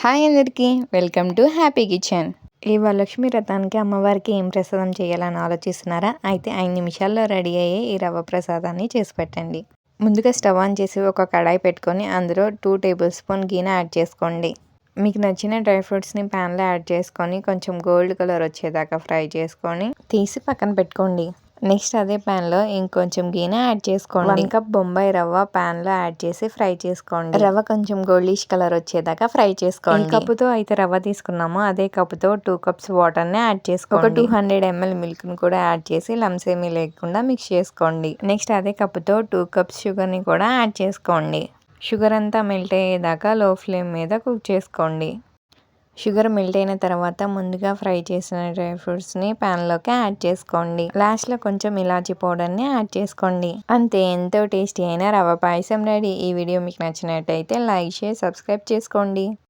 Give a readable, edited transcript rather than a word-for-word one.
Hi అందరికీ welcome to happy kitchen. ఈ వరలక్ష్మి వ్రతానికి అమ్మవారికి ఏం ప్రసాదం చేయాలని ఆలోచిస్తున్నారా? అయితే 5 నిమిషాల్లో రెడీ అయ్యే ఈ రవ్వ ప్రసాదాన్ని చేసి పెట్టండి. ముందుగా స్టవ్ ఆన్ చేసి ఒక కడాయి పెట్టుకొని అందులో 2 టేబుల్ స్పూన్ గీని యాడ్ చేసుకోండి. మీకు నచ్చిన డ్రై ఫ్రూట్స్ని ప్యాన్లో యాడ్ చేసుకొని కొంచెం గోల్డ్ కలర్ వచ్చేదాకా ఫ్రై చేసుకొని తీసి పక్కన పెట్టుకోండి. నెక్స్ట్ అదే ప్యాన్లో ఇంకొంచెం గీని యాడ్ చేసుకోండి. 1 కప్ బొంబాయి రవ్వ ప్యాన్లో యాడ్ చేసి ఫ్రై చేసుకోండి. రవ్వ కొంచెం గోల్డిష్ కలర్ వచ్చేదాకా ఫ్రై చేసుకోండి. ఏ కప్పుతో అయితే రవ్వ తీసుకున్నామో అదే కప్పుతో 2 కప్స్ వాటర్ని యాడ్ చేసుకోండి. ఒక 200 ml మిల్క్ని కూడా యాడ్ చేసి లమ్స్ ఏమీ లేకుండా మిక్స్ చేసుకోండి. నెక్స్ట్ అదే కప్పుతో 2 కప్స్ షుగర్ని కూడా యాడ్ చేసుకోండి. షుగర్ అంతా మెల్ట్ అయ్యేదాకా లో ఫ్లేమ్ మీద కుక్ చేసుకోండి. షుగర్ మెల్ట్ అయిన తర్వాత ముందుగా ఫ్రై చేసిన డ్రై ఫ్రూట్స్ని ప్యాన్లోకి యాడ్ చేసుకోండి. లాస్ట్లో కొంచెం ఇలాచీ పౌడర్ని యాడ్ చేసుకోండి. అంతే, ఎంతో టేస్టీ అయిన రవ్వ పాయసం రెడీ. ఈ వీడియో మీకు నచ్చినట్టయితే లైక్, షేర్, సబ్స్క్రైబ్ చేసుకోండి.